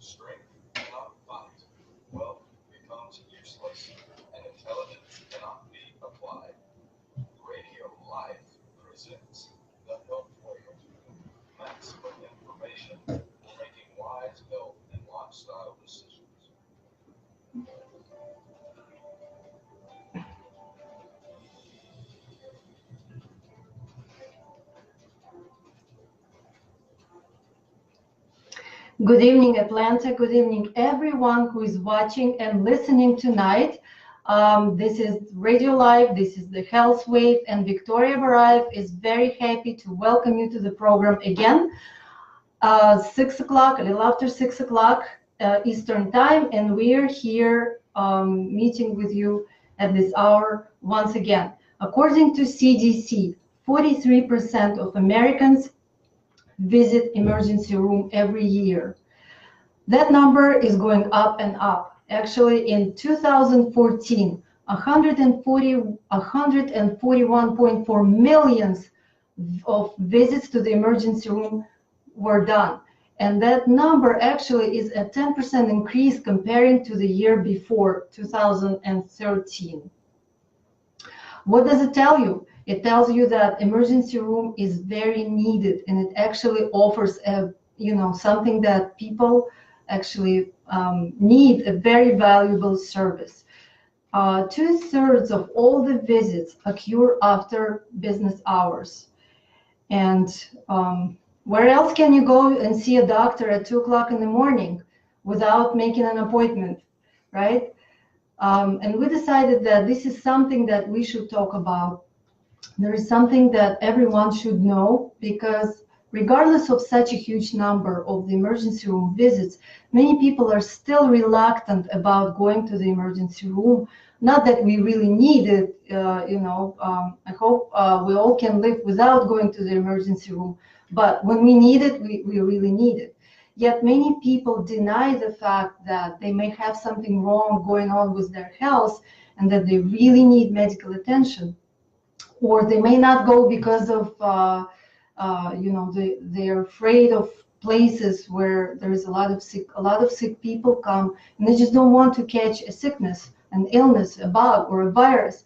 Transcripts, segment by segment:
Strength cannot fight. Wealth becomes useless, and intelligence cannot be applied. Radio Life presents the Health Wheel. Maximum information for making wise health and lifestyle decisions. Good evening, Atlanta. Good evening, everyone who is watching and listening tonight. This is Radio Live. This is the Health Wave, and Victoria Barayev is very happy to welcome you to the program again. 6 o'clock, a little after 6 o'clock Eastern Time, and we're here meeting with you at this hour once again. According to CDC, 43% of Americans visit emergency room every year. That number is going up and up. Actually, in 2014, 141.4 millions of visits to the emergency room were done. And that number actually is a 10% increase comparing to the year before, 2013. What does it tell you? It tells you that emergency room is very needed, and it actually offers something that people actually need, a very valuable service. 2/3 of all the visits occur after business hours. And where else can you go and see a doctor at 2 o'clock in the morning without making an appointment, right? And we decided that this is something that we should talk about. There is something that everyone should know, because regardless of such a huge number of the emergency room visits, many people are still reluctant about going to the emergency room. Not that we really need it, I hope we all can live without going to the emergency room, but when we need it, we really need it. Yet many people deny the fact that they may have something wrong going on with their health and that they really need medical attention. Or they may not go because of, they're afraid of places where there is a lot of sick people come, and they just don't want to catch a sickness, an illness, a bug, or a virus.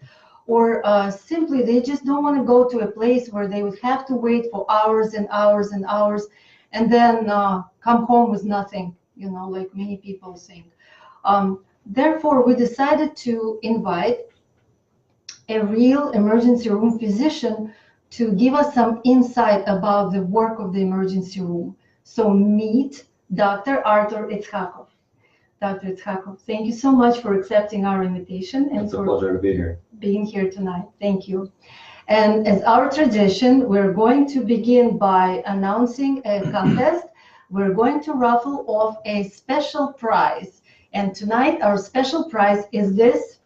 Or simply they just don't want to go to a place where they would have to wait for hours and hours and hours, and then come home with nothing, like many people think. Therefore, we decided to invite a real emergency room physician to give us some insight about the work of the emergency room. So meet Dr. Artur Iskhakov. Dr. Iskhakov, thank you so much for accepting our invitation. It's a pleasure to be here. Being here tonight. Thank you. And as our tradition, we're going to begin by announcing a contest. We're going to raffle off a special prize. And tonight, our special prize is this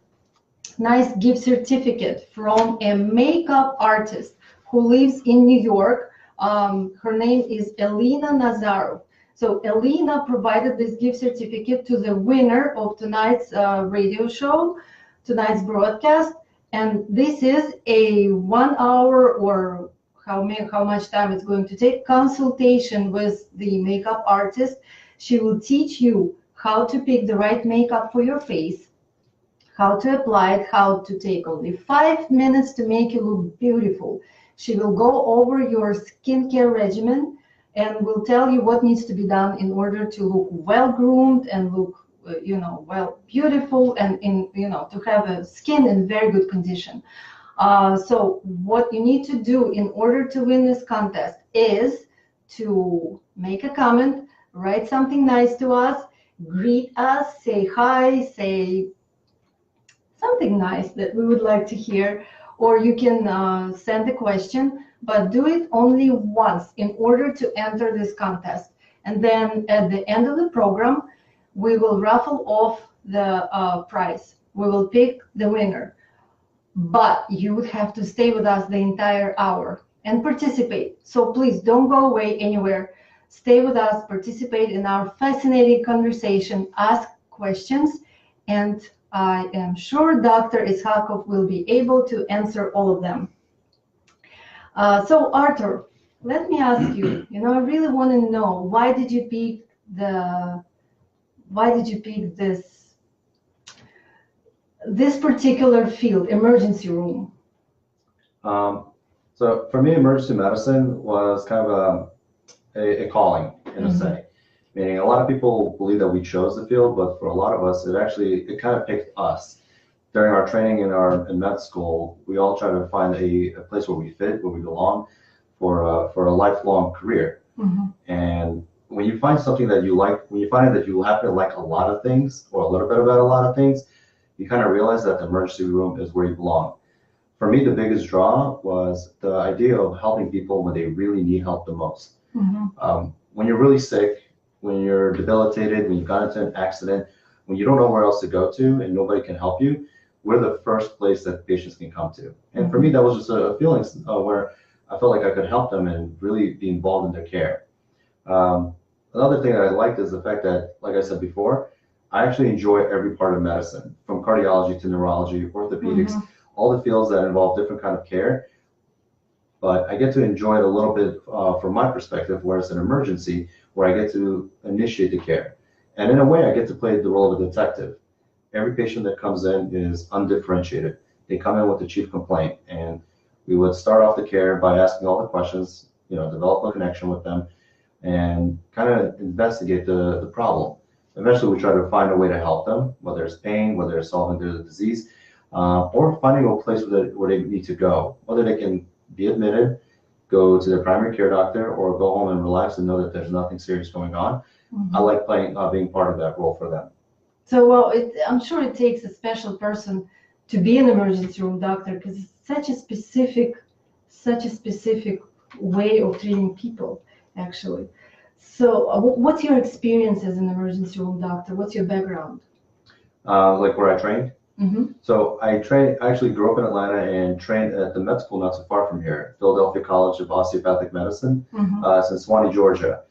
nice gift certificate from a makeup artist who lives in New York. Her name is Elena Nazarov. So Elena provided this gift certificate to the winner of tonight's radio show, tonight's broadcast. And this is a 1 hour, or how much time it's going to take, consultation with the makeup artist. She will teach you how to pick the right makeup for your face, how to apply it, how to take only 5 minutes to make you look beautiful. She will go over your skincare regimen and will tell you what needs to be done in order to look well groomed and look, well beautiful, and to have a skin in very good condition. So what you need to do in order to win this contest is to make a comment, write something nice to us, greet us, say hi, say something nice that we would like to hear, or you can send a question, but do it only once in order to enter this contest. And then at the end of the program, we will raffle off the prize. We will pick the winner. But you would have to stay with us the entire hour and participate. So please don't go away anywhere. Stay with us, participate in our fascinating conversation, ask questions, and I am sure Dr. Iskhakov will be able to answer all of them. So Artur, let me ask you, I really want to know, why did you pick the why did you pick this particular field, emergency room? So for me, emergency medicine was kind of a calling in a say. Meaning a lot of people believe that we chose the field, but for a lot of us, it kind of picked us. During our training in med school, we all try to find a place where we fit, where we belong, for a lifelong career. And when you find something that you like, when you find that you happen to like a lot of things or a little bit about a lot of things, you kind of realize that the emergency room is where you belong. For me, the biggest draw was the idea of helping people when they really need help the most. When you're really sick, when you're debilitated, when you've got into an accident, when you don't know where else to go to and nobody can help you, we're the first place that patients can come to. And for me, that was just a feeling where I felt like I could help them and really be involved in their care. Another thing that I liked is the fact that, like I said before, I actually enjoy every part of medicine, from cardiology to neurology, orthopedics, all the fields that involve different kind of care. But I get to enjoy it a little bit from my perspective, where it's an emergency, where I get to initiate the care. And in a way, I get to play the role of a detective. Every patient that comes in is undifferentiated. They come in with a chief complaint, and we would start off the care by asking all the questions, develop a connection with them, and kind of investigate the problem. Eventually, we try to find a way to help them, whether it's pain, whether it's solving the disease, or finding a place where they need to go, whether they can be admitted, go to their primary care doctor, or go home and relax and know that there's nothing serious going on. I like being part of that role for them. So, well, I'm sure it takes a special person to be an emergency room doctor, because it's such a specific way of treating people, actually. So, what's your experience as an emergency room doctor? What's your background? Like where I trained? So I actually grew up in Atlanta and trained at the med school not so far from here, Philadelphia College of Osteopathic Medicine, in Sewanee, Georgia.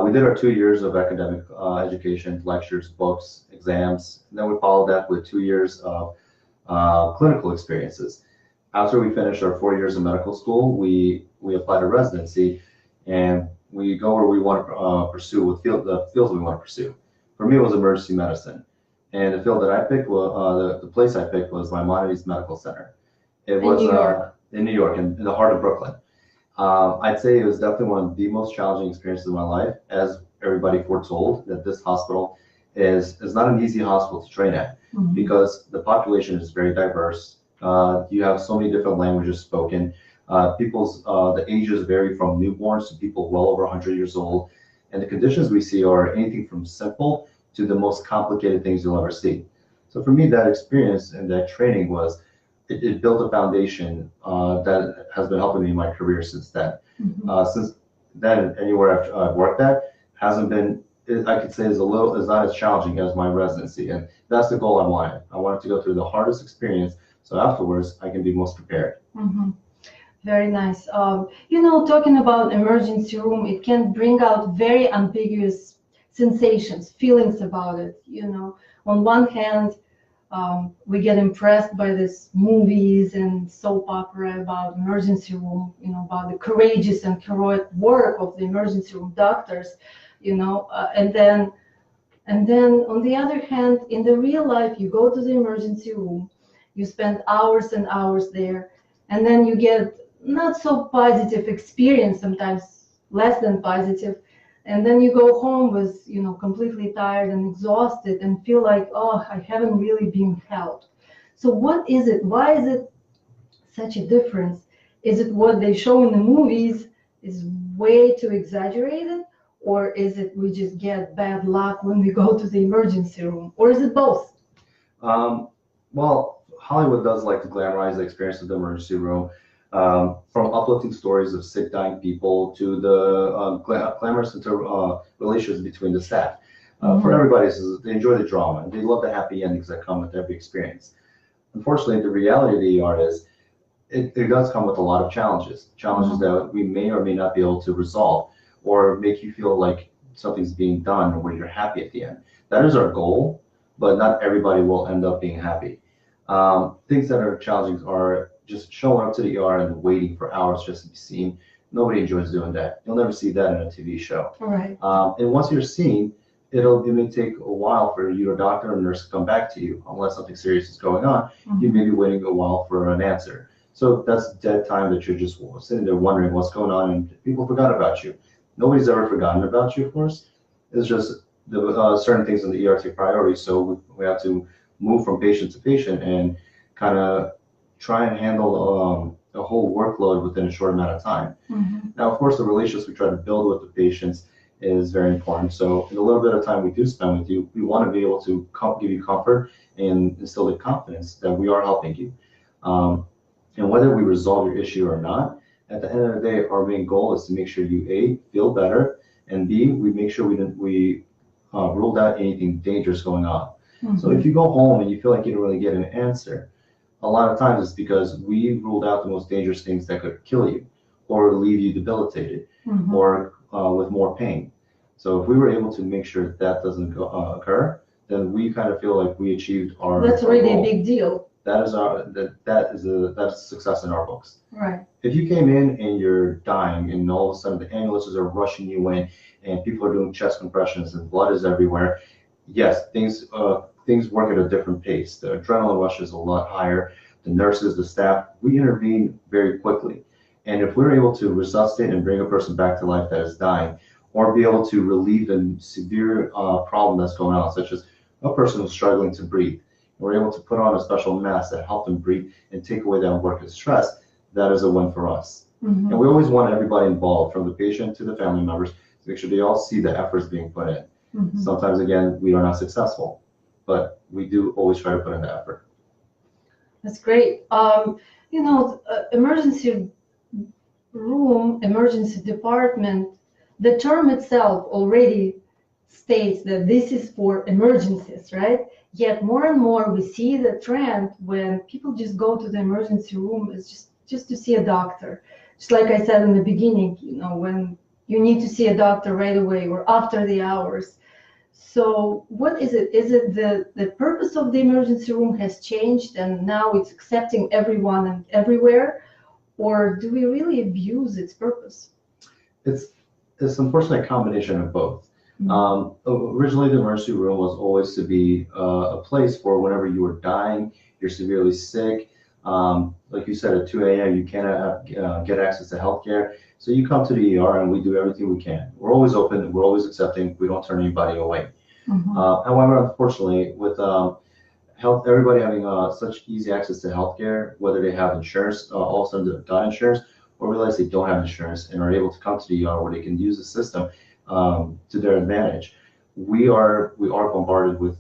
We did our 2 years of academic education, lectures, books, exams, and then we followed that with 2 years of clinical experiences. After we finished our 4 years of medical school, we applied to residency, and we go where we want to pursue the fields we want to pursue. For me, it was emergency medicine. And the field that I picked, the place I picked was Maimonides Medical Center. It was in New York, in the heart of Brooklyn. I'd say it was definitely one of the most challenging experiences of my life, as everybody foretold, that this hospital is not an easy hospital to train at, because the population is very diverse. You have so many different languages spoken. The ages vary from newborns to people well over 100 years old. And the conditions we see are anything from simple to the most complicated things you'll ever see. So for me, that experience and that training it built a foundation that has been helping me in my career since then. Since then, anywhere I've worked at hasn't been, I could say, is not as challenging as my residency. And that's the goal I wanted. I wanted to go through the hardest experience, so afterwards I can be most prepared. Very nice. Talking about emergency room, it can bring out very ambiguous sensations, feelings about it. On one hand, we get impressed by these movies and soap opera about emergency room, about the courageous and heroic work of the emergency room doctors, and then on the other hand, in the real life, you go to the emergency room, you spend hours and hours there, and then you get not so positive experience, sometimes less than positive. And then you go home with, completely tired and exhausted and feel like, oh, I haven't really been helped. So what is it? Why is it such a difference? Is it what they show in the movies is way too exaggerated? Or is it we just get bad luck when we go to the emergency room? Or is it both? Well, Hollywood does like to glamorize the experience of the emergency room. From uplifting stories of sick, dying people to the glamorous relations between the staff. For everybody, they enjoy the drama and they love the happy endings that come with every experience. Unfortunately, the reality of the ER is it does come with a lot of challenges that we may or may not be able to resolve or make you feel like something's being done where you're happy at the end. That is our goal, but not everybody will end up being happy. Things that are challenging are just showing up to the ER and waiting for hours just to be seen. Nobody enjoys doing that. You'll never see that in a TV show. Right. And once you're seen, it may take a while for your doctor or nurse to come back to you unless something serious is going on. You may be waiting a while for an answer. So that's dead time that you're just sitting there wondering what's going on, and people forgot about you. Nobody's ever forgotten about you, of course. It's just the certain things in the ER take priority, so we have to move from patient to patient and kind of try and handle a whole workload within a short amount of time. Now, of course, the relationships we try to build with the patients is very important. So in the little bit of time we do spend with you, we want to be able to give you comfort and instill the confidence that we are helping you. And whether we resolve your issue or not, at the end of the day, our main goal is to make sure you A, feel better, and B, we make sure we ruled out anything dangerous going on. So if you go home and you feel like you don't really get an answer, a lot of times it's because we ruled out the most dangerous things that could kill you or leave you debilitated or with more pain. So if we were able to make sure that doesn't occur, then we kind of feel like we achieved our That's really goal. a big deal. That's a success in our books. Right. If you came in and you're dying and all of a sudden the ambulances are rushing you in and people are doing chest compressions and blood is everywhere, yes, things work at a different pace. The adrenaline rush is a lot higher. The nurses, the staff, we intervene very quickly. And if we're able to resuscitate and bring a person back to life that is dying, or be able to relieve the severe problem that's going on, such as a person who's struggling to breathe, we're able to put on a special mask that help them breathe and take away that work of stress, that is a win for us. And we always want everybody involved, from the patient to the family members, to make sure they all see the efforts being put in. Sometimes, again, we are not successful, but we do always try to put in the effort. That's great. Emergency room, emergency department, the term itself already states that this is for emergencies, right? Yet more and more we see the trend when people just go to the emergency room is just to see a doctor. Just like I said in the beginning, when you need to see a doctor right away or after the hours. So what is it? Is it the purpose of the emergency room has changed and now it's accepting everyone and everywhere? Or do we really abuse its purpose? It's unfortunately a combination of both. Originally, the emergency room was always to be a place for whenever you were dying, you're severely sick. Like you said, at 2 a.m., you cannot get access to healthcare. So you come to the ER and we do everything we can. We're always open, we're always accepting, we don't turn anybody away. However, unfortunately, with everybody having such easy access to healthcare, whether they have insurance, all of a sudden they've got insurance, or realize they don't have insurance and are able to come to the ER where they can use the system to their advantage. We are bombarded with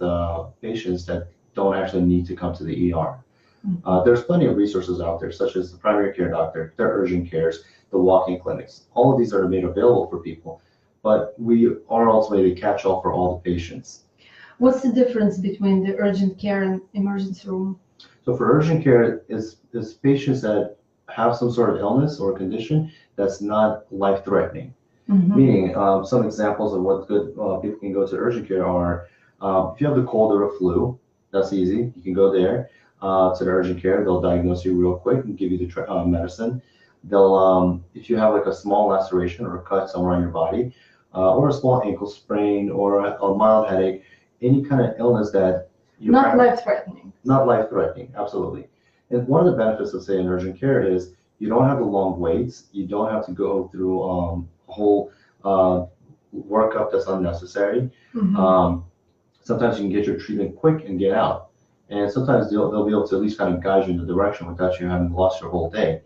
patients that don't actually need to come to the ER. There's plenty of resources out there, such as the primary care doctor, their urgent cares, the walk-in clinics. All of these are made available for people, but we are ultimately the catch-all for all the patients. What's the difference between the urgent care and emergency room? So for urgent care, is patients that have some sort of illness or condition that's not life-threatening. Meaning, some examples of what good people can go to urgent care are, if you have the cold or a flu, that's easy. You can go there to the urgent care. They'll diagnose you real quick and give you the medicine. They'll, if you have like a small laceration or a cut somewhere on your body, or a small ankle sprain or a mild headache, any kind of illness that you not life-threatening. Not life-threatening, absolutely. And one of the benefits of, say, in urgent care is you don't have the long waits. You don't have to go through a whole workup that's unnecessary. Sometimes you can get your treatment quick and get out. And sometimes they'll be able to at least kind of guide you in the direction without you having lost your whole day.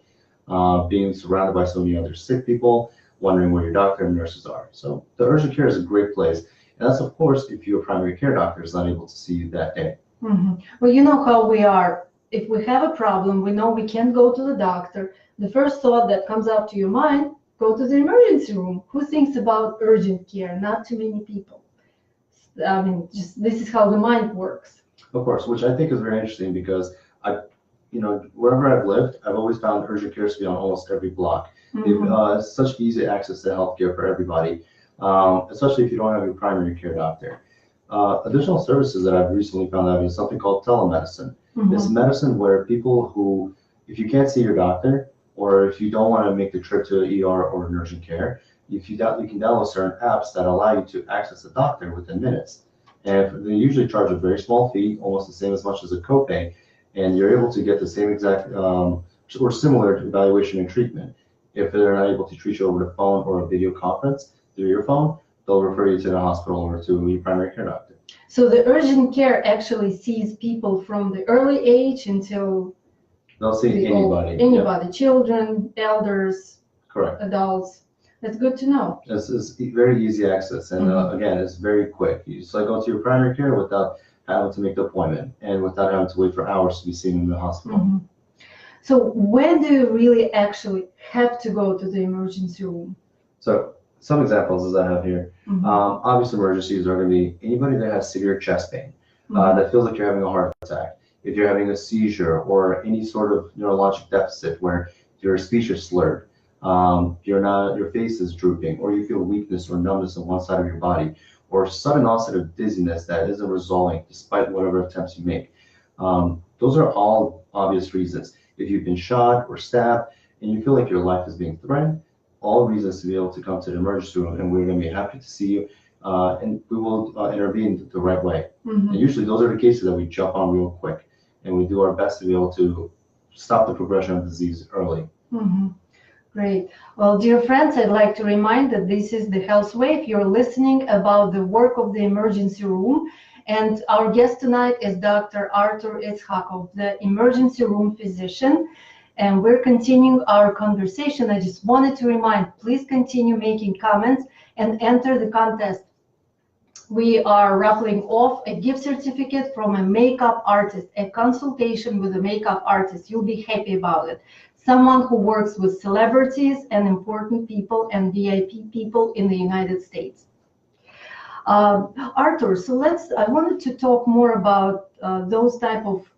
Being surrounded by so many other sick people, wondering where your doctor and nurses are. So the urgent care is a great place. And that's, of course, if your primary care doctor is not able to see you that day. Well, you know how we are. If we have a problem, we know we can't go to the doctor. The first thought that comes up to your mind, go to the emergency room. Who thinks about urgent care? Not too many people. I mean, just this is how the mind works. Of course, which I think is very interesting because wherever I've lived, I've always found urgent care to be on almost every block. It's such easy access to healthcare for everybody, especially if you don't have your primary care doctor. Additional services that I've recently found out is something called telemedicine. It's medicine where people who, if you can't see your doctor, or if you don't want to make the trip to an ER or an urgent care, you can download certain apps that allow you to access a doctor within minutes. And they usually charge a very small fee, almost the same as much as a copay, and you're able to get the same exact or similar evaluation and treatment. If they're not able to treat you over the phone or a video conference through your phone, they'll refer you to the hospital or to your primary care doctor. So the urgent care actually sees people from the early age until They'll see anybody. Anybody, children, elders, Correct. adults. That's good to know. It's very easy access, and again, it's very quick. You just go to your primary care without having to make the appointment and without having to wait for hours to be seen in the hospital. So when do you really actually have to go to the emergency room? So some examples as I have here. Obvious emergencies are going to be anybody that has severe chest pain, that feels like you're having a heart attack, if you're having a seizure or any sort of neurologic deficit where your speech is slurred, your face is drooping, or you feel weakness or numbness on one side of your body, or sudden onset of dizziness that isn't resolving despite whatever attempts you make. Those are all obvious reasons. If you've been shot or stabbed and you feel like your life is being threatened, all reasons to be able to come to the emergency room, and we're going to be happy to see you, and we will intervene the right way. And usually those are the cases that we jump on real quick, and we do our best to be able to stop the progression of disease early. Great. Well, dear friends, I'd like to remind that this is the Health Wave. You're listening about the work of the emergency room, and our guest tonight is Dr. Artur Iskhakov, the emergency room physician. And we're continuing our conversation. I just wanted to remind, please continue making comments and enter the contest. We are raffling off a gift certificate from a makeup artist, a consultation with a makeup artist. You'll be happy about it. Someone who works with celebrities and important people and VIP people in the United States. Artur, so I wanted to talk more about those type of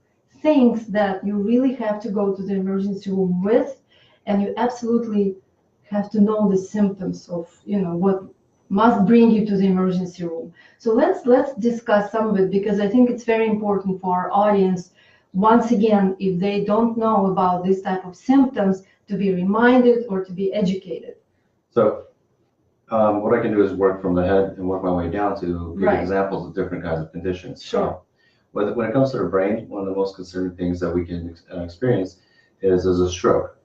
things that you really have to go to the emergency room with, and you absolutely have to know the symptoms of, what must bring you to the emergency room. So let's discuss some of it, because I think it's very important for our audience, once again, if they don't know about this type of symptoms, to be reminded or to be educated. So what I can do is work from the head and work my way down to give Right. examples of different kinds of conditions. Sure. When it comes to the brain, one of the most concerning things that we can experience is a stroke.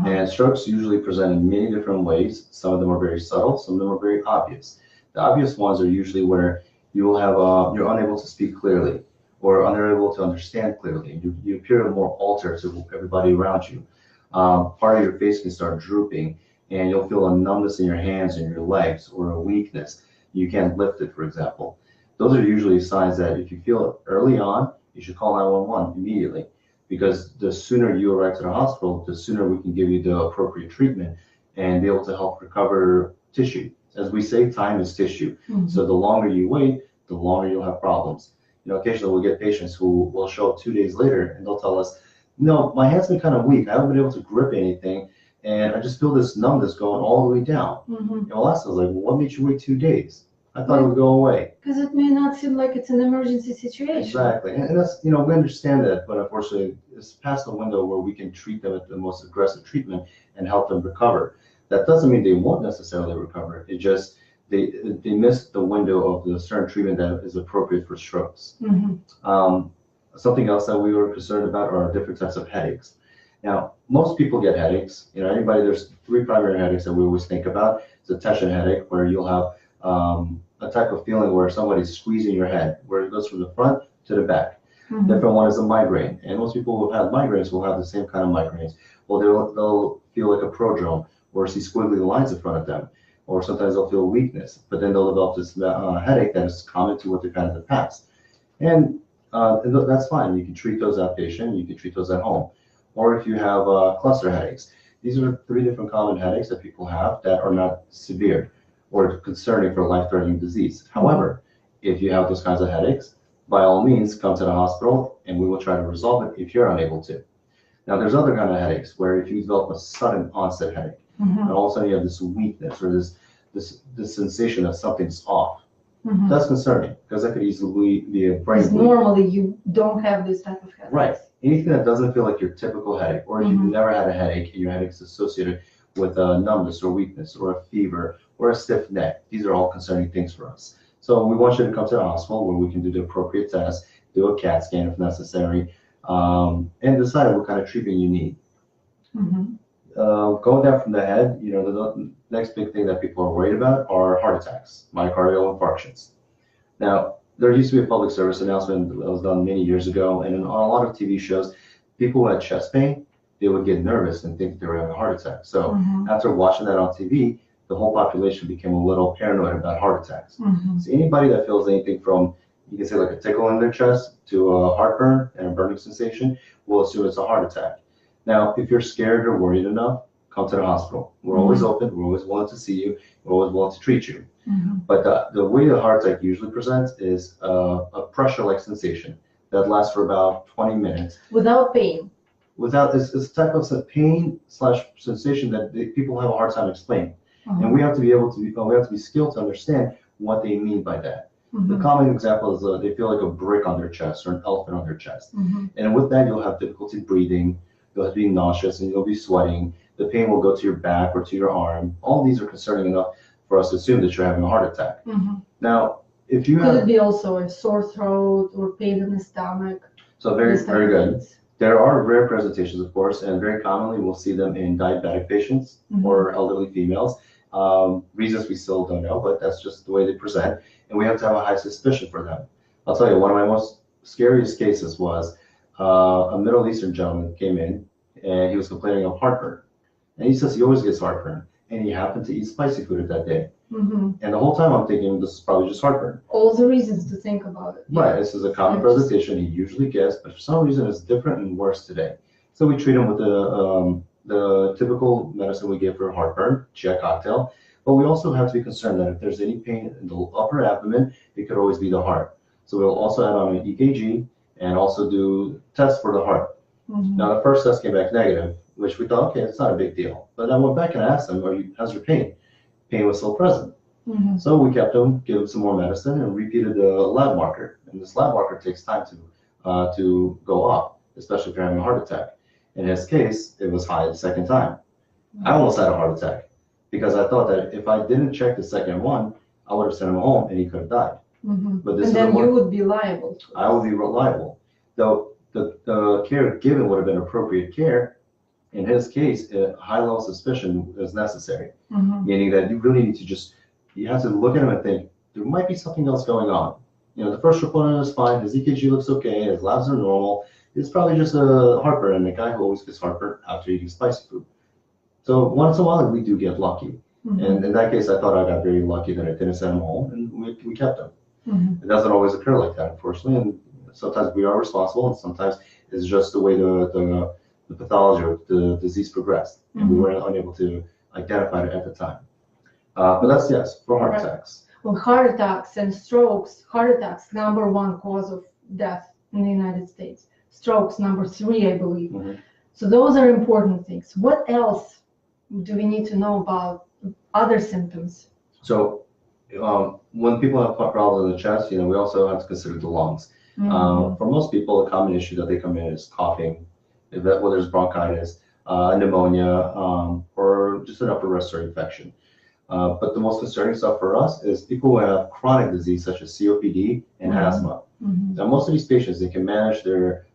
And strokes usually present in many different ways. Some of them are very subtle, some of them are very obvious. The obvious ones are usually where you will have you're unable to speak clearly or unable to understand clearly. You appear more altered to everybody around you. Part of your face can start drooping, and you'll feel a numbness in your hands and your legs, or a weakness. You can't lift it, for example. Those are usually signs that if you feel it early on, you should call 911 immediately, because the sooner you arrive to the hospital, the sooner we can give you the appropriate treatment and be able to help recover tissue. As we say, time is tissue. So the longer you wait, the longer you'll have problems. Occasionally we'll get patients who will show up 2 days later and they'll tell us, my hand's been kind of weak. I haven't been able to grip anything, and I just feel this numbness going all the way down. And we'll ask them, what made you wait 2 days? I thought it would go away. Because it may not seem like it's an emergency situation. Exactly. And that's, we understand that, but unfortunately, it's past the window where we can treat them at the most aggressive treatment and help them recover. That doesn't mean they won't necessarily recover. It just, they miss the window of the certain treatment that is appropriate for strokes. Something else that we were concerned about are different types of headaches. Now, most people get headaches. There's 3 primary headaches that we always think about. It's a tension headache, where you'll have a type of feeling where somebody's squeezing your head, where it goes from the front to the back. Different one is a migraine, and most people who have migraines will have the same kind of migraines. Well, they'll feel like a prodrome, or see squiggly lines in front of them, or sometimes they'll feel weakness, but then they'll develop this headache that is common to what they've had in the past. And that's fine. You can treat those outpatient, you can treat those at home. Or if you have cluster headaches, these are 3 different common headaches that people have that are not severe or concerning for life-threatening disease. However, if you have those kinds of headaches, by all means, come to the hospital and we will try to resolve it if you're unable to. Now, there's other kind of headaches where if you develop a sudden onset headache, and all of a sudden you have this weakness or this sensation that something's off, that's concerning, because that could easily be a brain bleed. Normally, you don't have this type of headache. Right. Anything that doesn't feel like your typical headache, or if you've never had a headache and your headache is associated with a numbness or weakness or a fever or a stiff neck. These are all concerning things for us. So we want you to come to the hospital where we can do the appropriate test, do a CAT scan if necessary, and decide what kind of treatment you need. Mhm. Going down from the head, the next big thing that people are worried about are heart attacks, myocardial infarctions. Now, there used to be a public service announcement that was done many years ago, and on a lot of TV shows, people who had chest pain, they would get nervous and think they were having a heart attack. So Mhm. after watching that on TV, the whole population became a little paranoid about heart attacks. Mhm. So anybody that feels anything from, you can say like a tickle in their chest to a heartburn and a burning sensation, will assume it's a heart attack. Now, if you're scared or worried enough, come to the hospital. We're always open. We're always willing to see you. We're always willing to treat you. Mhm. But the way a heart attack usually presents is a pressure-like sensation that lasts for about 20 minutes. Without pain. Without this type of pain slash sensation that people have a hard time explaining. Mhm. And we have to be skilled to understand what they mean by that. The Mhm. common example is they feel like a brick on their chest or an elephant on their chest. Mhm. And with that, you'll have difficulty breathing, you'll be nauseous, and you'll be sweating. The pain will go to your back or to your arm. All these are concerning enough for us to assume that you're having a heart attack. Mhm. Now, if you Could have, it be also a sore throat or pain in the stomach? so very, These type very of good. things? There are rare presentations, of course, and very commonly we'll see them in diabetic patients Mhm. or elderly females. Reasons we still don't know, but that's just the way they present, and we have to have a high suspicion for them. I'll tell you, one of my most scariest cases was a Middle Eastern gentleman came in, and he was complaining of heartburn. And he says he always gets heartburn, and he happened to eat spicy food that day. Mhm. And the whole time I'm thinking this is probably just heartburn. All the reasons to think about it. Right, this is a common presentation he usually gets, but for some reason it's different and worse today. So we treat him with the typical medicine we give for heartburn, GI cocktail, but we also have to be concerned that if there's any pain in the upper abdomen, it could always be the heart. So we'll also add on an EKG and also do tests for the heart. Mhm. Now the first test came back negative, which we thought, okay, it's not a big deal. But I went back and asked him, how's your pain? Pain was still present. Mhm. So we kept him, gave him some more medicine, and repeated the lab marker. And this lab marker takes time to go up, especially if you're having a heart attack. In his case, it was high the second time. I almost had a heart attack because I thought that if I didn't check the second one, I would have sent him home and he could have died. Mhm. But this And is then the you one would be liable. I would be reliable. Though the care given would have been appropriate care, in his case, a high level suspicion is necessary, Mhm. meaning that you really need to you have to look at him and think, there might be something else going on. The first report is fine, his EKG looks okay, his labs are normal. It's probably just a heartburn, and a guy who always gets heartburn after eating spicy food. So once in a while, we do get lucky. Mhm. And in that case, I thought I got very lucky that I didn't send him home, and we kept him. Mhm. It doesn't always occur like that, unfortunately, and sometimes we are responsible, and sometimes it's just the way the pathology or the disease progressed, and we Mhm. were unable to identify it at the time. But that's, yes, for heart Right. attacks. Well, heart attacks and strokes. Heart attacks, number one cause of death in the United States. Strokes, number three, I believe. Mhm. So those are important things. What else do we need to know about other symptoms? So when people have problems in the chest, we also have to consider the lungs. Mhm. For most people, a common issue that they come in is coughing, whether it's bronchitis, pneumonia, or just an upper respiratory infection. But the most concerning stuff for us is people who have chronic disease such as COPD and Mhm. asthma. Mhm. Now, most of these patients, they can manage their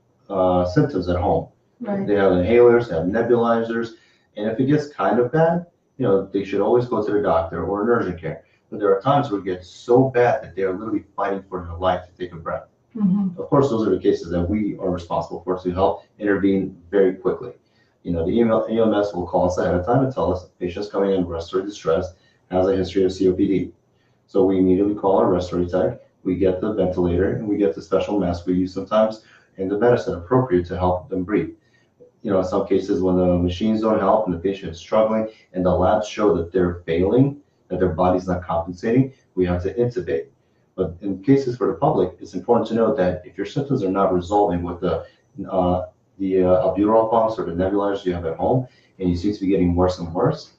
symptoms at home. Right. They have inhalers, they have nebulizers, and if it gets kind of bad, they should always go to their doctor or an urgent care. But there are times where it gets so bad that they are literally fighting for their life to take a breath. Mhm. Of course, those are the cases that we are responsible for to help intervene very quickly. The EMS will call us ahead of time and tell us patient's coming in respiratory distress, has a history of COPD. So we immediately call our respiratory tech, we get the ventilator, and we get the special mask we use sometimes and the medicine appropriate to help them breathe. In some cases when the machines don't help and the patient is struggling and the labs show that they're failing, that their body's not compensating, we have to intubate. But in cases for the public, it's important to note that if your symptoms are not resolving with the albuterol pumps or the nebulizers you have at home, and you seem to be getting worse and worse,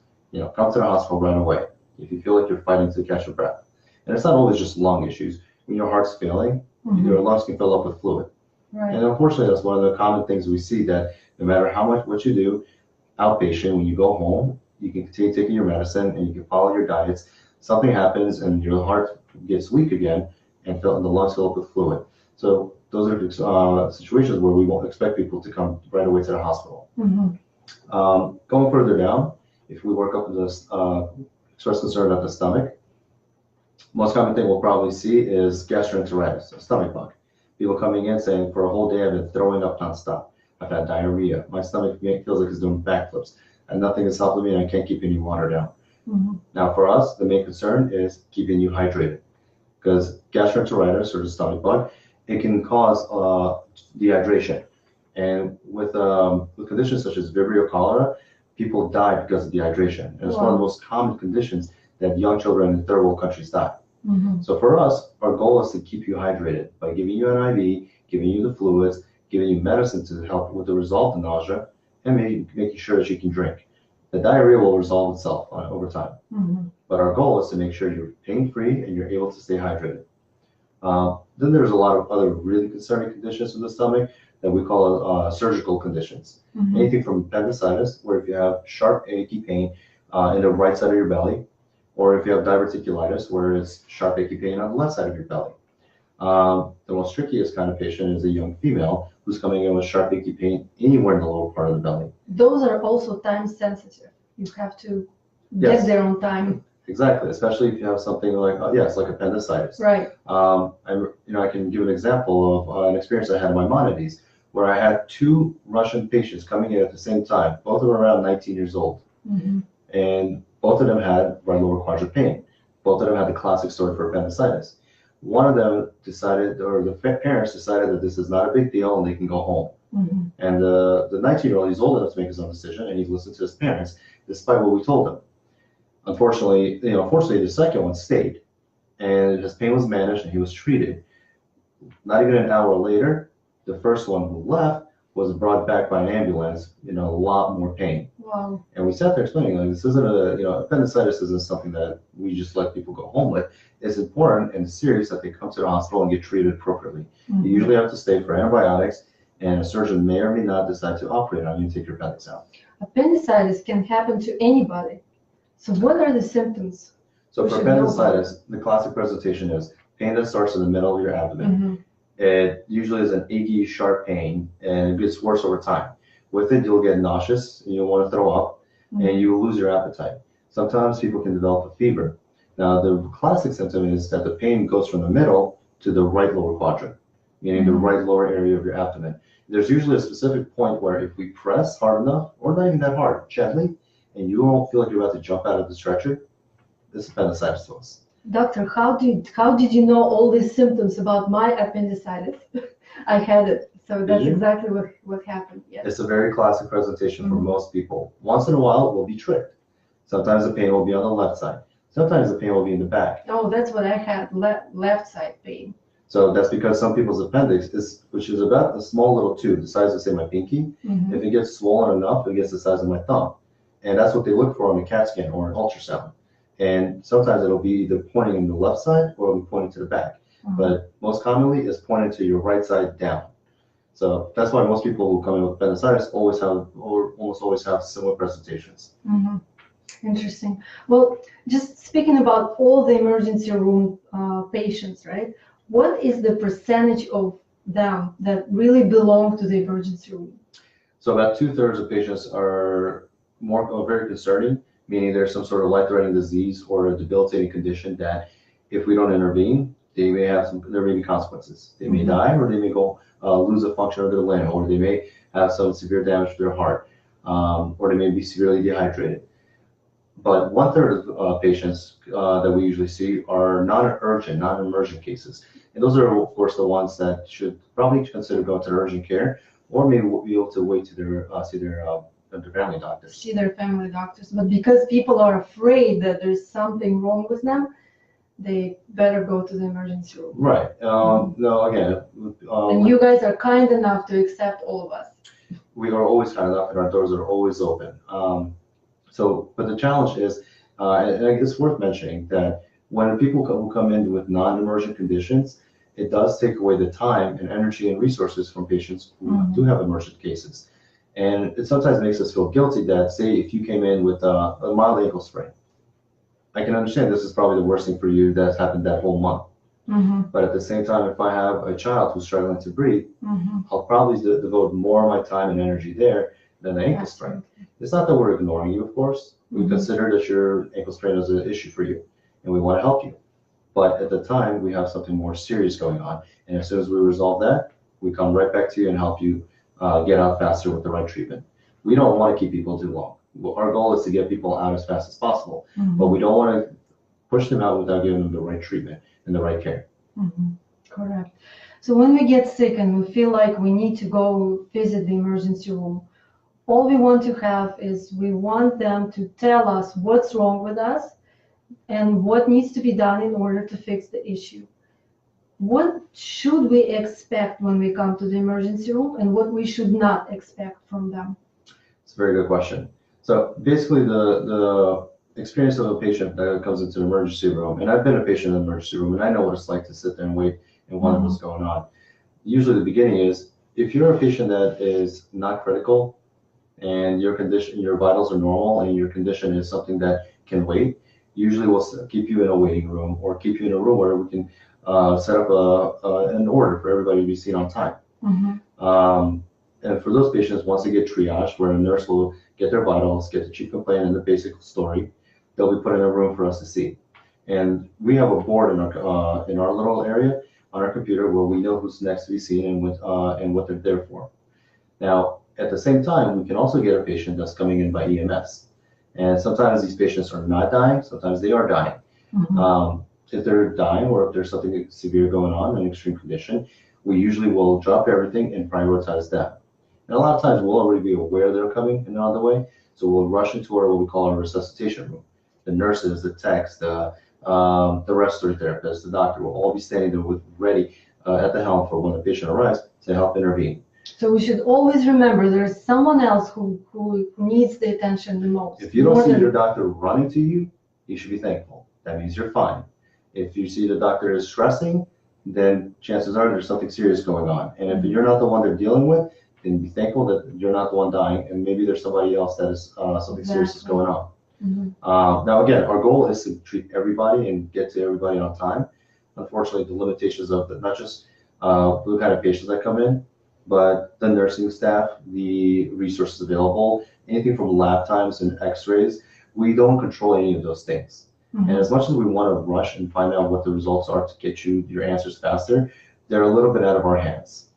come to the hospital right away if you feel like you're fighting to catch your breath. And it's not always just lung issues. When your heart's failing, Mhm. your lungs can fill up with fluid. Right. And unfortunately, that's one of the common things we see, that no matter what you do, outpatient, when you go home, You can continue taking your medicine and you can follow your diets. Something happens and your heart gets weak again and the lungs fill up with fluid. So those are situations where we won't expect people to come right away to the hospital. Going further down, if we work up to this express concern about the stomach, most common thing we'll probably see is gastroenteritis, a stomach bug. People coming in saying, for a whole day I've been throwing up nonstop. I've had diarrhea. My stomach feels like it's doing backflips, and nothing is helping me, and I can't keep any water down. Now, for us, the main concern is keeping you hydrated, because gastroenteritis or the stomach bug, it can cause dehydration. And with conditions such as Vibrio cholera, people die because of dehydration. And it's one of the most common conditions that young children in third world countries die. So for us, our goal is to keep you hydrated by giving you an IV, giving you the fluids, giving you medicine to help with the resolve the nausea, and making sure that you can drink. The diarrhea will resolve itself over time. But our goal is to make sure you're pain-free and you're able to stay hydrated. Then there's a lot of other really concerning conditions with the stomach that we call surgical conditions. Anything from appendicitis, where if you have sharp, achy pain in the right side of your belly, or if you have diverticulitis, where it's sharp, achy pain on the left side of your belly. The most trickiest kind of patient is a young female who's coming in with sharp, achy pain anywhere in the lower part of the belly. Those are also time sensitive. You have to get there on time. Exactly, especially if you have something like, like appendicitis. Right. I can give an example of an experience I had in Maimonides, where I had two Russian patients coming in at the same time, both of them around 19 years old. And both of them had right lower quadrant pain. Both of them had the classic story for appendicitis. One of them decided, or the parents decided, that this is not a big deal and they can go home. And the 19-year-old, he's old enough to make his own decision, and he's listened to his parents, despite what we told him. Unfortunately, the second one stayed, and his pain was managed and he was treated. Not even an hour later, the first one who left was brought back by an ambulance in a lot more pain. Wow. And we sat there explaining, like, this isn't appendicitis isn't something that we just let people go home with. It's important and serious that they come to the hospital and get treated appropriately. You usually have to stay for antibiotics, and a surgeon may or may not decide to operate on you and take your appendix out. Appendicitis can happen to anybody. So what are the symptoms? So for appendicitis, the classic presentation is pain that starts in the middle of your abdomen. It usually is an achy, sharp pain, and it gets worse over time. With it, you'll get nauseous, and you'll want to throw up, and you will lose your appetite. Sometimes people can develop a fever. Now, the classic symptom is that the pain goes from the middle to the right lower quadrant, meaning the right lower area of your abdomen. There's usually a specific point where if we press hard enough, or not even that hard, gently, and you won't feel like you're about to jump out of the stretcher, this is appendicitis to us. Doctor, how did you know all these symptoms about my appendicitis? I had it, so that's exactly what happened. Yes. It's a very classic presentation for most people. Once in a while, we'll be tricked. Sometimes the pain will be on the left side. Sometimes the pain will be in the back. Oh, that's what I had, left side pain. So that's because some people's appendix, which is about a small little tube, the size of, say, my pinky, if it gets swollen enough, it gets the size of my thumb. And that's what they look for on a CAT scan or an ultrasound. And sometimes it'll be either pointing in the left side or it'll be pointing to the back. But most commonly, it's pointing to your right side down. So that's why most people who come in with appendicitis almost always have similar presentations. Interesting. Well, just speaking about all the emergency room patients, right? What is the percentage of them that really belong to the emergency room? So about 2/3 of patients are very concerning, meaning there's some sort of life-threatening disease or a debilitating condition that if we don't intervene, there may be consequences. They may die, or they may lose a function of their limb, or they may have some severe damage to their heart, or they may be severely dehydrated. But 1/3 of patients that we usually see are non-urgent, non-emergent cases. And those are, of course, the ones that should probably consider going to urgent care, or maybe be able to wait to see their family doctors. See their family doctors. But because people are afraid that there's something wrong with them, they better go to the emergency room. Right. No, again. And you guys are kind enough to accept all of us. We are always kind enough, and our doors are always open. But the challenge is, and I guess it's worth mentioning that when people who come in with non-emergent conditions, it does take away the time and energy and resources from patients who do have emergent cases. And it sometimes makes us feel guilty that, say, if you came in with a mild ankle sprain, I can understand this is probably the worst thing for you that's happened that whole month. But at the same time, if I have a child who's struggling to breathe, I'll probably devote more of my time and energy there than the ankle sprain. It's not that we're ignoring you, of course. We consider that your ankle sprain is an issue for you, and we want to help you. But at the time, we have something more serious going on. And as soon as we resolve that, we come right back to you and help you get out faster with the right treatment. We don't want to keep people too long. Our goal is to get people out as fast as possible, but we don't want to push them out without giving them the right treatment and the right care. Correct. So when we get sick and we feel like we need to go visit the emergency room, all we want to have is we want them to tell us what's wrong with us and what needs to be done in order to fix the issue. What should we expect when we come to the emergency room and what we should not expect from them? It's a very good question. So basically the experience of a patient that comes into the emergency room, and I've been a patient in the emergency room and I know what it's like to sit there and wait and wonder what's going on. Usually the beginning is, if you're a patient that is not critical and your condition, your vitals are normal and your condition is something that can wait, usually we'll keep you in a waiting room or keep you in a room where we can set up an order for everybody to be seen on time. And for those patients, once they get triaged, where a nurse will get their vitals, get the chief complaint and the basic story, they'll be put in a room for us to see. And we have a board in our little area on our computer where we know who's next to be seen and what they're there for. Now, at the same time, we can also get a patient that's coming in by EMS. And sometimes these patients are not dying, sometimes they are dying. If they're dying or if there's something severe going on, an extreme condition, we usually will drop everything and prioritize them. And a lot of times we'll already be aware they're coming and on the way, so we'll rush into what we call our resuscitation room. The nurses, the techs, the respiratory therapist, the doctor will all be standing there ready at the helm for when the patient arrives to help intervene. So we should always remember there's someone else who needs the attention the most. If you don't see your doctor running to you, you should be thankful. That means you're fine. If you see the doctor is stressing, then chances are there's something serious going on. And if you're not the one they're dealing with, then be thankful that you're not the one dying, and maybe there's somebody else that is something serious is going on. Now, again, our goal is to treat everybody and get to everybody on time. Unfortunately, the limitations of not just the kind of patients that come in, but the nursing staff, the resources available, anything from lab times and x-rays, we don't control any of those things. And as much as we want to rush and find out what the results are to get you your answers faster, they're a little bit out of our hands.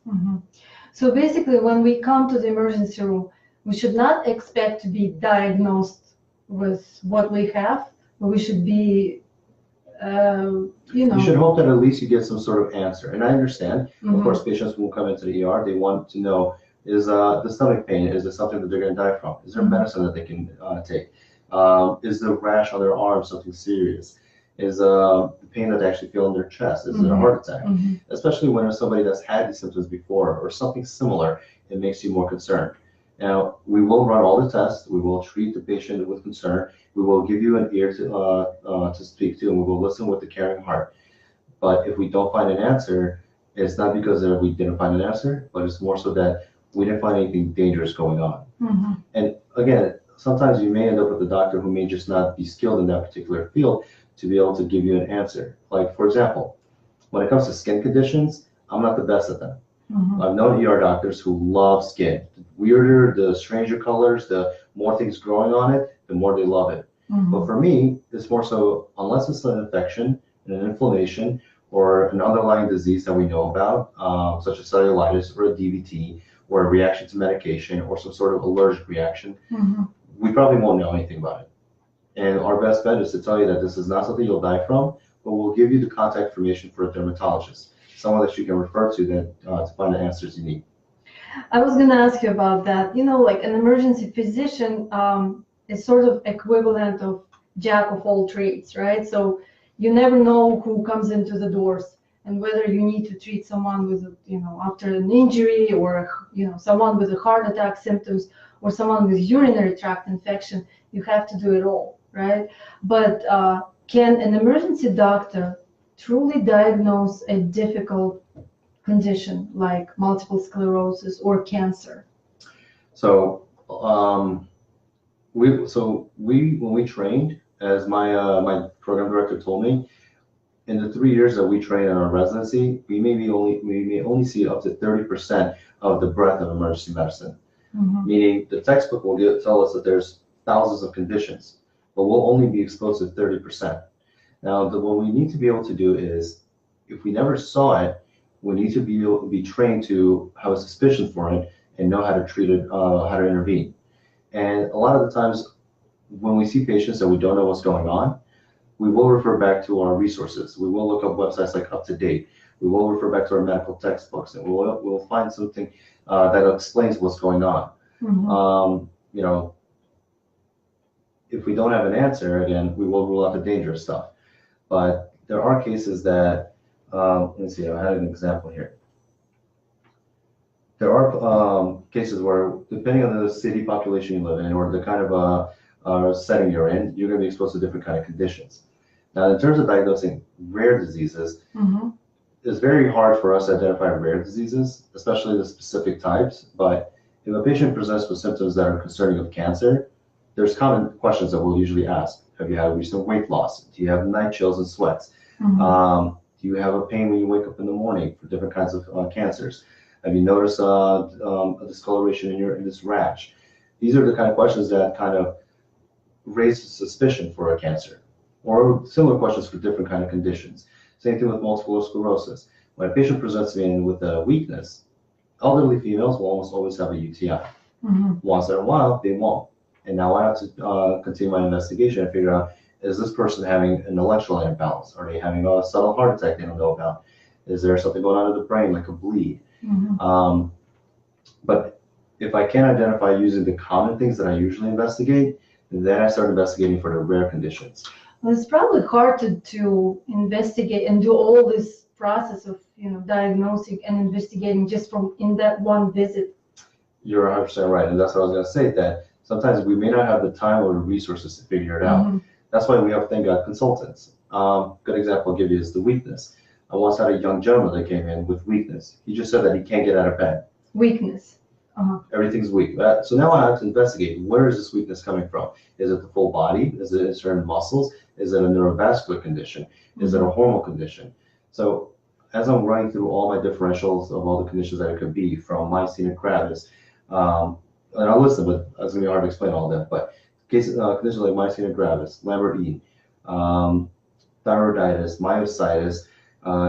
So basically, when we come to the emergency room, we should not expect to be diagnosed with what we have, but we should be, You should hope that at least you get some sort of answer. And I understand, of course, patients will come into the ER, they want to know, is the stomach pain, is it something that they're going to die from? Is there medicine that they can take? Is the rash on their arm something serious? Is the pain that they actually feel in their chest, is it a heart attack? Especially when it's somebody that's had these symptoms before or something similar, it makes you more concerned. Now, we will run all the tests, we will treat the patient with concern, we will give you an ear to speak to, and we will listen with the caring heart. But if we don't find an answer, it's not because we didn't find an answer, but it's more so that we didn't find anything dangerous going on. And again, sometimes you may end up with a doctor who may just not be skilled in that particular field to be able to give you an answer. Like, for example, when it comes to skin conditions, I'm not the best at them. I've known ER doctors who love skin. The weirder, the stranger colors, the more things growing on it, the more they love it. But for me, it's more so, unless it's an infection, an inflammation, or an underlying disease that we know about, such as cellulitis or a DVT, or a reaction to medication, or some sort of allergic reaction, we probably won't know anything about it. And our best bet is to tell you that this is not something you'll die from, but we'll give you the contact information for a dermatologist, someone that you can refer to to find the answers you need. I was going to ask you about that. Like an emergency physician is sort of equivalent of jack of all trades, right? So you never know who comes into the doors and whether you need to treat someone with, after an injury, or, someone with a heart attack symptoms, or someone with urinary tract infection. You have to do it all, right? But can an emergency doctor truly diagnose a difficult condition like multiple sclerosis or cancer? So when we trained, as my program director told me, in the 3 years that we train in our residency, we may only see up to 30% of the breadth of emergency medicine. Meaning the textbook will tell us that there's thousands of conditions, but we'll only be exposed to 30%. Now, what we need to be able to do is, if we never saw it, we need to be able to be trained to have a suspicion for it and know how to treat it, how to intervene. And a lot of the times, when we see patients that we don't know what's going on, we will refer back to our resources. We will look up websites like UpToDate. We will refer back to our medical textbooks, and we'll find something that explains what's going on. You know, if we don't have an answer, again, we will rule out the dangerous stuff. But there are cases that, let's see, I had an example here. There are cases where, depending on the city population you live in or the kind of setting you're in, you're going to be exposed to different kind of conditions. Now, in terms of diagnosing rare diseases, it's very hard for us to identify rare diseases, especially the specific types. But if a patient presents with symptoms that are concerning of cancer, there's common questions that we'll usually ask. Have you had recent weight loss? Do you have night chills and sweats? Do you have a pain when you wake up in the morning for different kinds of cancers? Have you noticed a discoloration in this rash? These are the kind of questions that kind of raise suspicion for a cancer, or similar questions for different kind of conditions. Same thing with multiple sclerosis. When a patient presents me with a weakness, elderly females will almost always have a UTI. Once in a while, they won't. And now I have to continue my investigation and figure out, is this person having an electrolyte imbalance? Are they having a subtle heart attack they don't know about? Is there something going on in the brain, like a bleed? But if I can't identify using the common things that I usually investigate, then I start investigating for the rare conditions. Well, it's probably hard to investigate and do all this process of diagnosing and investigating just from in that one visit. You're 100% right, and that's what I was going to say, that sometimes we may not have the time or the resources to figure it out. That's why we have, thank God, consultants. Good example I'll give you is the weakness. I once had a young gentleman that came in with weakness. He just said that he can't get out of bed. Weakness. Everything's weak. So now I have to investigate, where is this weakness coming from? Is it the full body? Is it in certain muscles? Is it a neurovascular condition? Is it a hormonal condition? So as I'm running through all my differentials of all the conditions that it could be, from myasthenia gravis, and I'll listen, but it's going to be hard to explain all that, but conditions like myasthenia gravis, Lambert-Eaton, thyroiditis, myositis,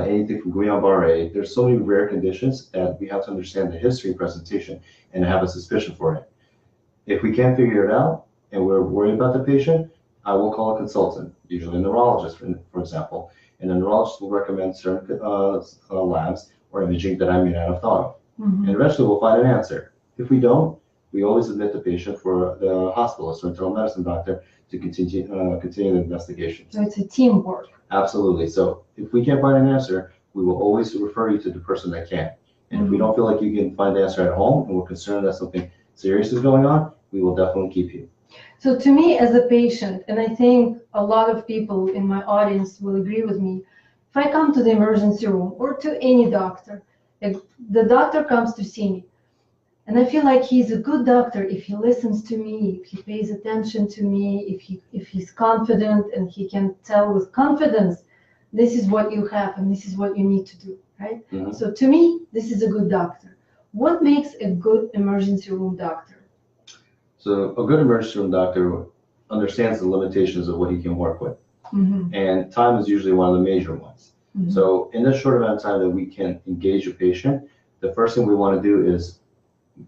anything from Guillain-Barré, there's so many rare conditions that we have to understand the history and presentation and have a suspicion for it. If we can't figure it out and we're worried about the patient, I will call a consultant, usually a neurologist, for example, and the neurologist will recommend certain labs or imaging that I may not have thought of. And eventually we'll find an answer. If we don't, we always admit the patient for the hospitalist or internal medicine doctor to continue the investigation. So it's a teamwork. Absolutely. So if we can't find an answer, we will always refer you to the person that can. And if we don't feel like you can find the answer at home and we're concerned that something serious is going on, we will definitely keep you. So to me as a patient, and I think a lot of people in my audience will agree with me, if I come to the emergency room or to any doctor, if the doctor comes to see me, and I feel like he's a good doctor if he listens to me, if he pays attention to me, if he's confident and he can tell with confidence, this is what you have and this is what you need to do, right? So to me, this is a good doctor. What makes a good emergency room doctor? So a good emergency room doctor understands the limitations of what he can work with. And time is usually one of the major ones. So in this short amount of time that we can engage a patient, the first thing we want to do is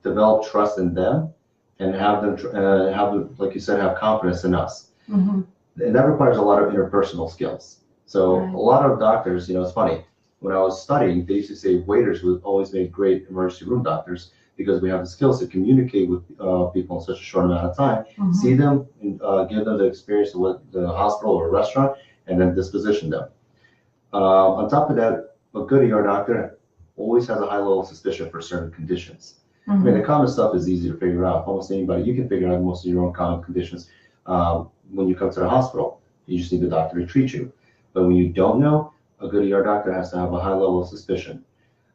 develop trust in them and have them, like you said, have confidence in us. And that requires a lot of interpersonal skills. So a lot of doctors, it's funny, when I was studying, they used to say waiters would always make great emergency room doctors because we have the skills to communicate with people in such a short amount of time, see them, and give them the experience of what the hospital or restaurant, and then disposition them. On top of that, a good ER doctor always has a high level of suspicion for certain conditions. I mean, the common stuff is easy to figure out. Almost anybody, you can figure out most of your own common conditions when you come to the hospital. You just need the doctor to treat you. But when you don't know, a good ER doctor has to have a high level of suspicion.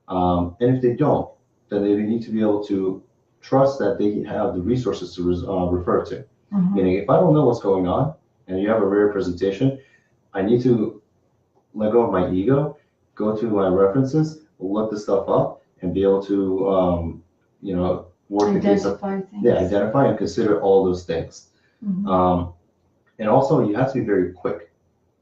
And if they don't, then they need to be able to trust that they have the resources to refer to. Mhm. Meaning, if I don't know what's going on and you have a rare presentation, I need to let go of my ego, go to my references, look the stuff up, and be able to, work the case up. Identify things. Yeah, identify and consider all those things. Mhm. And also, you have to be very quick.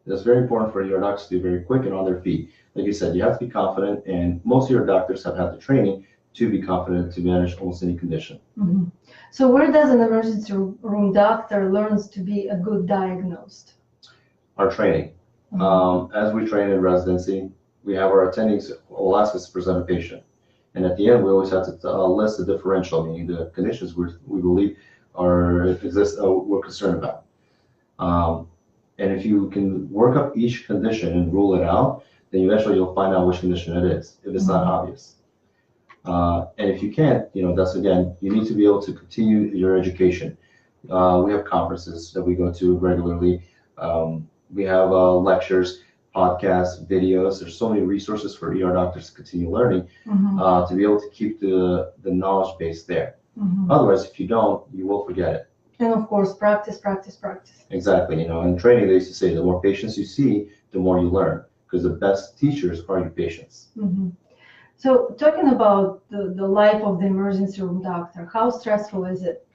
It's very important for your doctors to be very quick and on their feet. Like you said, you have to be confident, and most of your doctors have had the training to be confident to manage almost any condition. Mhm. So where does an emergency room doctor learns to be a good diagnosed? Our training. As we train in residency, we have our attendings will ask us to present a patient. And at the end, we always have to list the differential, meaning the conditions we believe we're concerned about. And if you can work up each condition and rule it out, then eventually you'll find out which condition it is, if it's not obvious. And if you can't, that's again, you need to be able to continue your education. We have conferences that we go to regularly. We have lectures, podcasts, videos. There's so many resources for ER doctors to continue learning to be able to keep the knowledge base there. Otherwise, if you don't, you will forget it. And of course, practice, practice, practice. Exactly. In training, they used to say the more patients you see, the more you learn, because the best teachers are your patients. So talking about the life of the emergency room doctor, how stressful is it?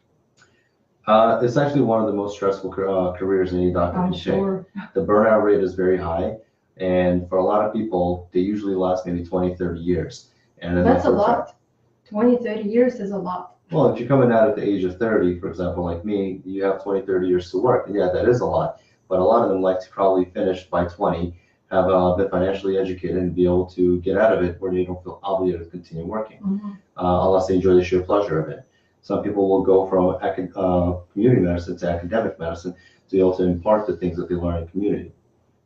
It's actually one of the most stressful careers any doctor I'm can sure. take. The burnout rate is very high, and for a lot of people, they usually last maybe 20, 30 years. And then That's a lot. 20, 30 years is a lot. Well, if you're coming out at the age of 30, for example, like me, you have 20, 30 years to work, and yeah, that is a lot. But a lot of them like to probably finish by 20, have been financially educated, and be able to get out of it where they don't feel obligated to continue working, unless they enjoy the sheer pleasure of it. Some people will go from community medicine to academic medicine to be able to impart the things that they learn in community.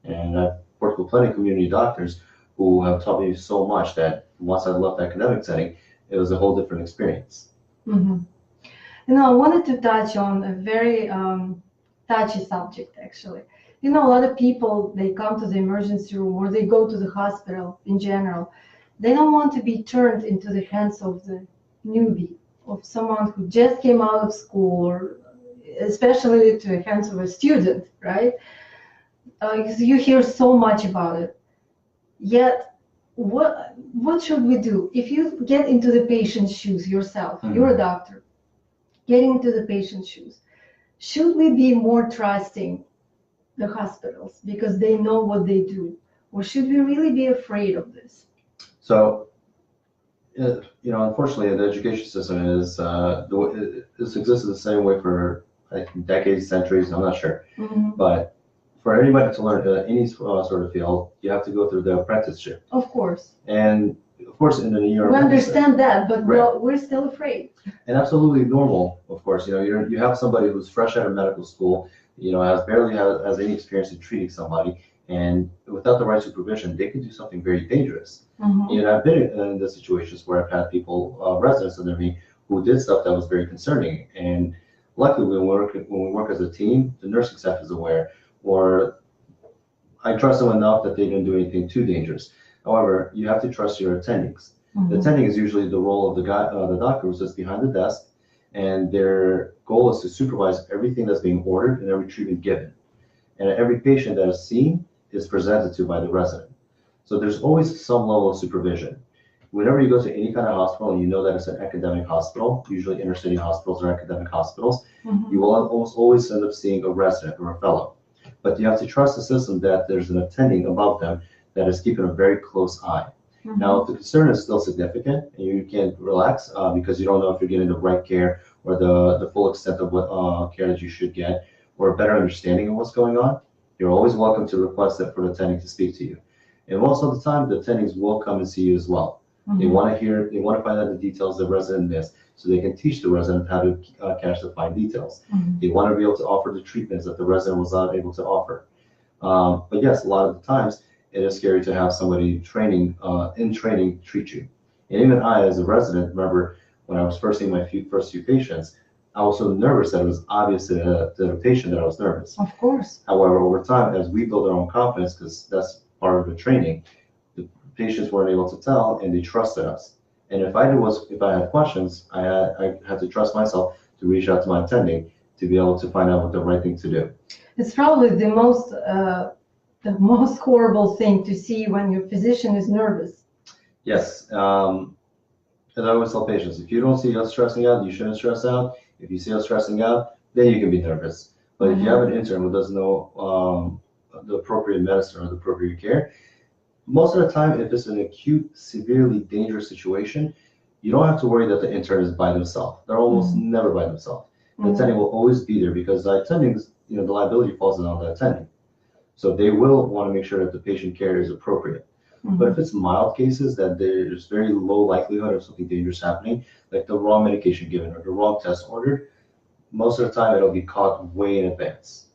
And I've worked with plenty of community doctors who have taught me so much that once I left the academic setting, it was a whole different experience. I wanted to touch on a very touchy subject, actually. A lot of people, they come to the emergency room or they go to the hospital in general. They don't want to be turned into the hands of the newbie, of someone who just came out of school, or especially to the hands of a student, right? Because you hear so much about it. Yet, what should we do? If you get into the patient's shoes yourself, you're a doctor, getting into the patient's shoes, should we be more trusting the hospitals because they know what they do? Or should we really be afraid of this? So, unfortunately, the education system is this existed the same way for decades, centuries. I'm not sure, but for anybody to learn any sort of field, you have to go through the apprenticeship. Of course. And of course, in the ER, we understand that, but right. we're still afraid. And absolutely normal, of course. You have somebody who's fresh out of medical school, has any experience in treating somebody, and without the right supervision, they can do something very dangerous. And I've been in the situations where I've had people, residents under me, who did stuff that was very concerning. And luckily, when we work as a team, the nursing staff is aware, or I trust them enough that they didn't do anything too dangerous. However, you have to trust your attendings. The attending is usually the role of the doctor who sits behind the desk, and their goal is to supervise everything that's being ordered and every treatment given. And every patient that is seen is presented to by the resident. So there's always some level of supervision. Whenever you go to any kind of hospital and you know that it's an academic hospital, usually inner city hospitals or academic hospitals, you will almost always end up seeing a resident or a fellow. But you have to trust the system that there's an attending above them that is keeping a very close eye. Now, if the concern is still significant and you can't relax because you don't know if you're getting the right care or the full extent of what care that you should get, or a better understanding of what's going on, you're always welcome to request that for the attending to speak to you. And most of the time, the attendings will come and see you as well. They want to find out the details the resident missed so they can teach the resident how to catch the fine details. They want to be able to offer the treatments that the resident was not able to offer. But yes, a lot of the times, it is scary to have somebody in training treat you. And even I, as a resident, remember when I was first seeing my first few patients, I was so nervous that it was obvious to the patient that I was nervous. Of course. However, over time, as we build our own confidence, because that's part of the training, the patients weren't able to tell, and they trusted us. And if I had questions, I had to trust myself to reach out to my attending to be able to find out what the right thing to do. It's probably the most horrible thing to see when your physician is nervous. Yes. As I always tell patients, if you don't see us stressing out, you shouldn't stress out. If you see us stressing out, then you can be nervous. But if you have an intern who doesn't know the appropriate medicine or the appropriate care, most of the time, if it's an acute, severely dangerous situation, you don't have to worry that the intern is by themselves. They're almost never by themselves. The attending will always be there because the attending, the liability falls on the attending. So they will want to make sure that the patient care is appropriate. But if it's mild cases that there's very low likelihood of something dangerous happening, like the wrong medication given or the wrong test ordered, most of the time it'll be caught way in advance.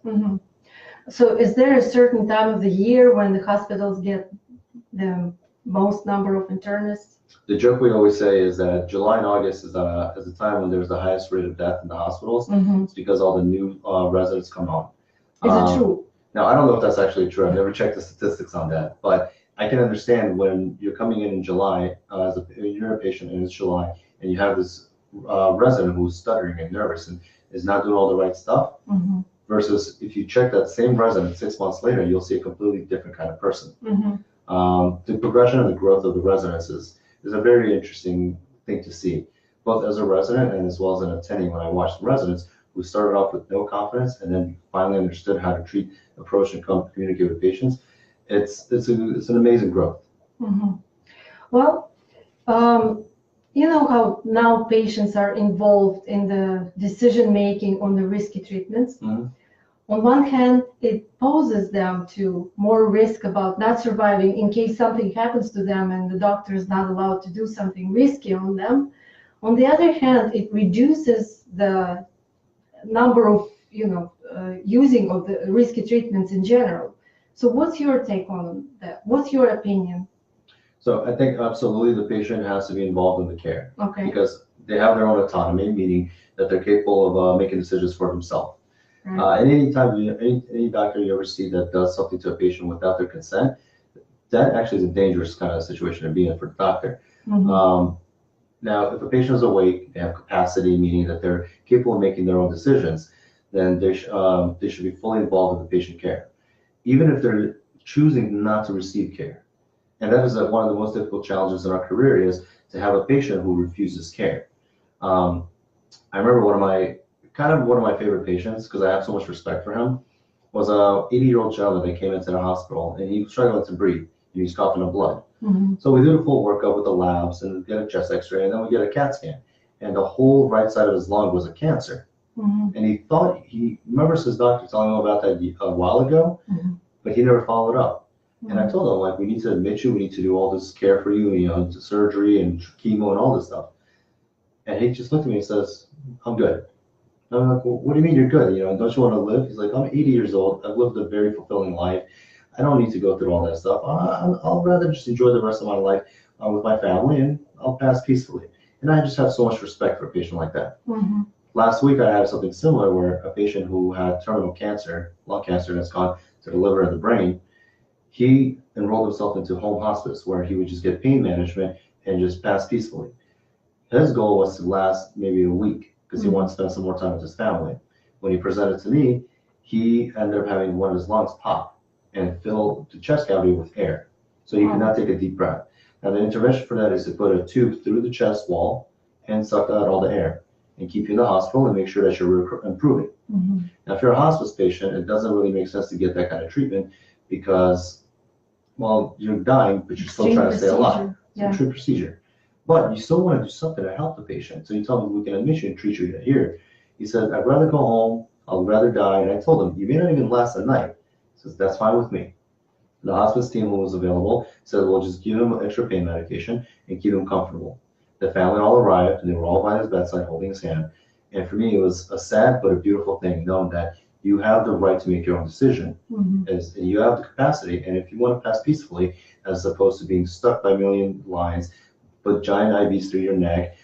So is there a certain time of the year when the hospitals get the most number of internists? The joke we always say is that July and August is the time when there's the highest rate of death in the hospitals. It's because all the new residents come on. Is it true? Now, I don't know if that's actually true. I've never checked the statistics on that, but I can understand when you're coming in July you're a patient and it's July and you have this resident who's stuttering and nervous and is not doing all the right stuff versus if you check that same resident 6 months later, you'll see a completely different kind of person. The progression and the growth of the residents is a very interesting thing to see, both as a resident and as well as an attending when I watch the residents who started off with no confidence and then finally understood how to treat, approach, and communicate with patients. It's an amazing growth. Well, you know how now patients are involved in the decision making on the risky treatments. On one hand, it poses them to more risk about not surviving in case something happens to them and the doctor is not allowed to do something risky on them. On the other hand, it reduces the number of using of the risky treatments in general. So what's your take on that? What's your opinion? So I think absolutely the patient has to be involved in the care because they have their own autonomy, meaning that they're capable of making decisions for themselves. And anytime any doctor you ever see that does something to a patient without their consent, that actually is a dangerous kind of situation to be in for the doctor. Now, if a patient is awake, they have capacity, meaning that they're capable of making their own decisions, then they should be fully involved in the patient care, even if they're choosing not to receive care. And that is one of the most difficult challenges in our career is to have a patient who refuses care. I remember one of my favorite patients, because I have so much respect for him, was a 80-year-old gentleman that came into the hospital and he was struggling to breathe. He was coughing up blood. So we did a full workup with the labs and get a chest x-ray and then we get a CAT scan. And the whole right side of his lung was a cancer. And he thought, he remembers his doctor telling him about that a while ago, but he never followed up. And I told him, like, we need to admit you, we need to do all this care for you, surgery and chemo and all this stuff. And he just looked at me and says, I'm good. And I'm like, well, what do you mean you're good? Don't you want to live? He's like, I'm 80 years old. I've lived a very fulfilling life. I don't need to go through all that stuff. I'll rather just enjoy the rest of my life with my family and I'll pass peacefully. And I just have so much respect for a patient like that. Last week, I had something similar where a patient who had terminal cancer, lung cancer, that's gone to the liver and the brain, he enrolled himself into home hospice where he would just get pain management and just pass peacefully. His goal was to last maybe a week because he wanted to spend some more time with his family. When he presented to me, he ended up having one of his lungs pop and fill the chest cavity with air. So he could not take a deep breath. Now, the intervention for that is to put a tube through the chest wall and suck out all the air and keep you in the hospital and make sure that you're improving. Now, if you're a hospice patient, it doesn't really make sense to get that kind of treatment because, well, you're dying, but you're still trying to stay alive. It's a true procedure. But you still want to do something to help the patient. So you tell them, we can admit you and treat you here. He said, I'd rather go home. I'd rather die. And I told him, you may not even last a night. He says, that's fine with me. The hospice team who was available said, we'll just give him extra pain medication and keep him comfortable. The family all arrived, and they were all by his bedside holding his hand. And for me, it was a sad but a beautiful thing, knowing that you have the right to make your own decision. And you have the capacity. And if you want to pass peacefully, as opposed to being stuck by a million lines, put giant IVs through your neck,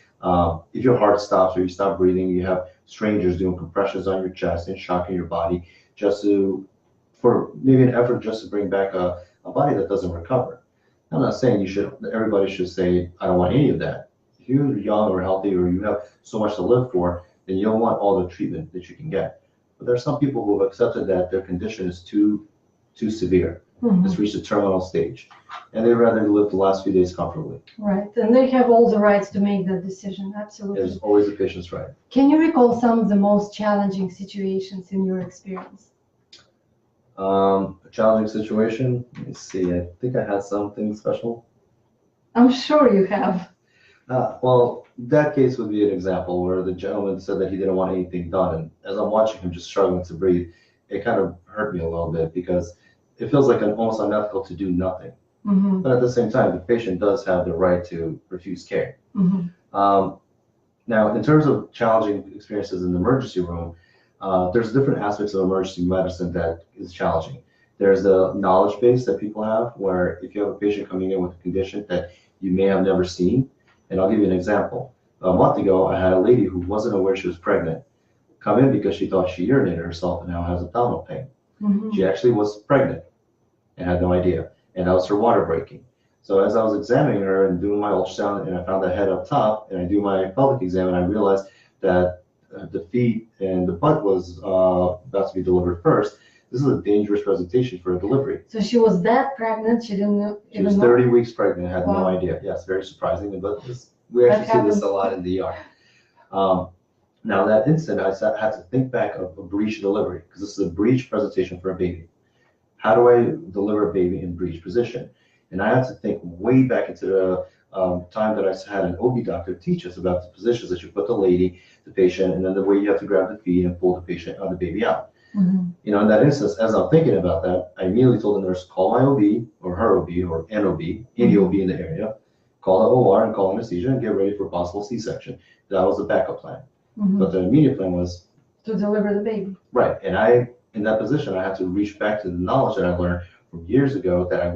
if your heart stops or you stop breathing, you have strangers doing compressions on your chest and shocking your body for maybe an effort just to bring back a body that doesn't recover. I'm not saying everybody should say, I don't want any of that. if you're young or healthy or you have so much to live for, then you'll want all the treatment that you can get. But there are some people who have accepted that their condition is too severe. It's reached a terminal stage, and they'd rather live the last few days comfortably. Right, and they have all the rights to make that decision, absolutely. There's always a patient's right. Can you recall some of the most challenging situations in your experience? A challenging situation, let me see, I think I had something special. I'm sure you have. Well, that case would be an example where the gentleman said that he didn't want anything done, and as I'm watching him just struggling to breathe, it kind of hurt me a little bit because it feels like almost unethical to do nothing. But at the same time, the patient does have the right to refuse care. Now, in terms of challenging experiences in the emergency room, there's different aspects of emergency medicine that is challenging. There's the knowledge base that people have, where if you have a patient coming in with a condition that you may have never seen, and I'll give you an example. A month ago, I had a lady who wasn't aware she was pregnant come in because she thought she urinated herself and now has abdominal pain. She actually was pregnant and had no idea, and that was her water breaking. So as I was examining her and doing my ultrasound, and I found the head up top, and I do my pelvic exam, and I realized that the feet and the butt was about to be delivered first. This is a dangerous presentation for a delivery. So she was that pregnant, she didn't know, She was 30 weeks pregnant, had no idea. Yes, very surprising, but we actually see this a lot in the ER. Now that instant, I had to think back of a breech delivery, because this is a breech presentation for a baby. How do I deliver a baby in breech position? And I had to think way back into the time that I had an OB doctor teach us about the positions that you put the lady, the patient, and then the way you have to grab the feet and pull the patient or the baby out. You know, in that instance, as I'm thinking about that, I immediately told the nurse, call my OB or her OB or an OB, any OB in the area, call the OR and call anesthesia and get ready for possible C-section. That was the backup plan. But the immediate plan was to deliver the baby. Right. And in that position, I had to reach back to the knowledge that I learned from years ago that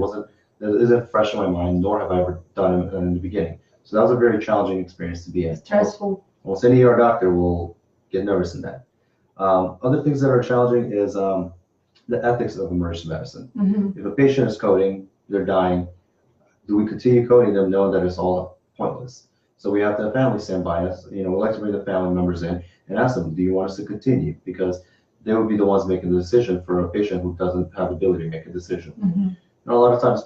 isn't fresh in my mind, nor have I ever done it in the beginning. So that was a very challenging experience to be in. Stressful. Almost any ER doctor will get nervous in that. Other things that are challenging is the ethics of emergency medicine. If a patient is coding, they're dying, do we continue coding them knowing that it's all pointless? So we have to have family stand by us. You know, we like to bring the family members in and ask them, do you want us to continue? Because they would be the ones making the decision for a patient who doesn't have the ability to make a decision. And a lot of times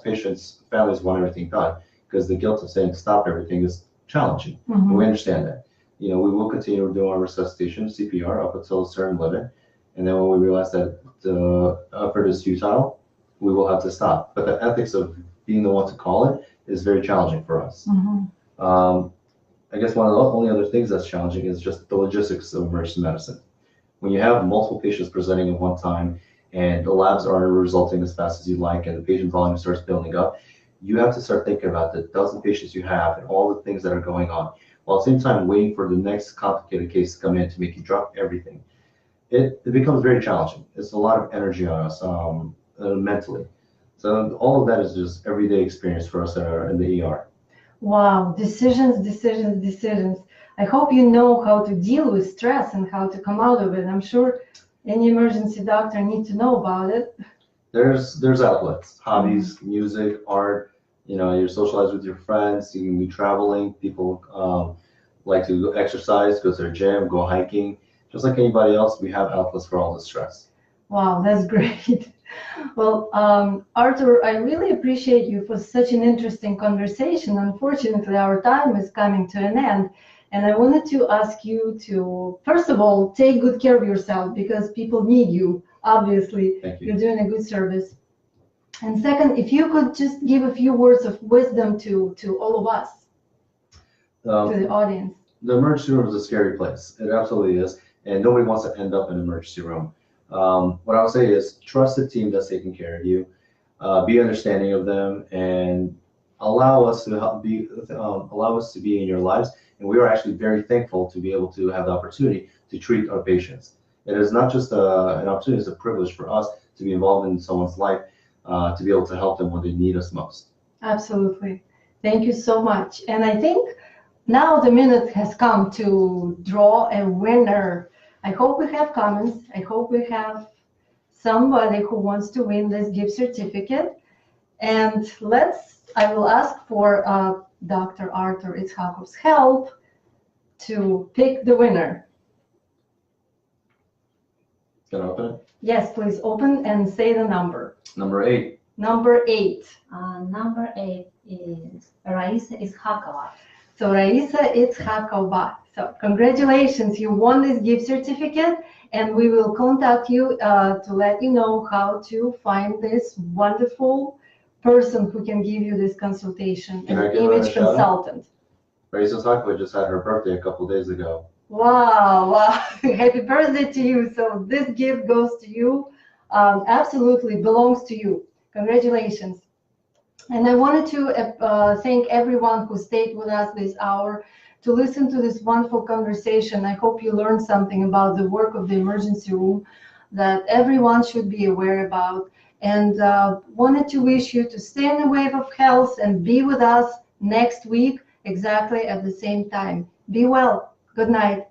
families want everything done because the guilt of saying stop everything is challenging. And we understand that. You know, we will continue doing our resuscitation, CPR, up until a certain limit. And then when we realize that the effort is futile, we will have to stop. But the ethics of being the one to call it is very challenging for us. I guess one of the only other things that's challenging is just the logistics of emergency medicine. When you have multiple patients presenting at one time and the labs aren't resulting as fast as you'd like and the patient volume starts building up, you have to start thinking about the dozen patients you have and all the things that are going on, while at the same time waiting for the next complicated case to come in to make you drop everything. It becomes very challenging. It's a lot of energy on us mentally. So all of that is just everyday experience for us that are in the ER. Wow, decisions. I hope you know how to deal with stress and how to come out of it. I'm sure any emergency doctor needs to know about it. There's outlets, hobbies, music, art. You know, you socialize with your friends. You can be traveling. People like to exercise, go to their gym, go hiking. Just like anybody else, we have outlets for all the stress. Wow, that's great. Well, Arthur, I really appreciate you for such an interesting conversation. Unfortunately, our time is coming to an end. And I wanted to ask you to, first of all, take good care of yourself because people need you, obviously. Thank you. You're doing a good service. And second, if you could just give a few words of wisdom to all of us, to the audience. The emergency room is a scary place. It absolutely is. And nobody wants to end up in an emergency room. What I would say is trust the team that's taking care of you, be understanding of them, and allow us to be in your lives. And we are actually very thankful to be able to have the opportunity to treat our patients. It is not just an opportunity; it's a privilege for us to be involved in someone's life, to be able to help them when they need us most. Absolutely. Thank you so much. And I think now the minute has come to draw a winner. I hope we have comments. I hope we have somebody who wants to win this gift certificate. And I will ask for Dr. Arthur Itschakov's help to pick the winner. Gonna open it? Yes, please open and say the number. Number 8. Number 8. Number 8 is Raisa Iskhakov. So Raisa Iskhakova. So congratulations, you won this gift certificate, and we will contact you to let you know how to find this wonderful person who can give you this consultation, Can I an give her a image shout out? consultant. Raisa Iskhakova just had her birthday a couple days ago. Wow, wow. Happy birthday to you. So this gift goes to you, absolutely belongs to you. Congratulations. And I wanted to thank everyone who stayed with us this hour to listen to this wonderful conversation. I hope you learned something about the work of the emergency room that everyone should be aware about. And wanted to wish you to stay in the wave of health and be with us next week exactly at the same time. Be well. Good night.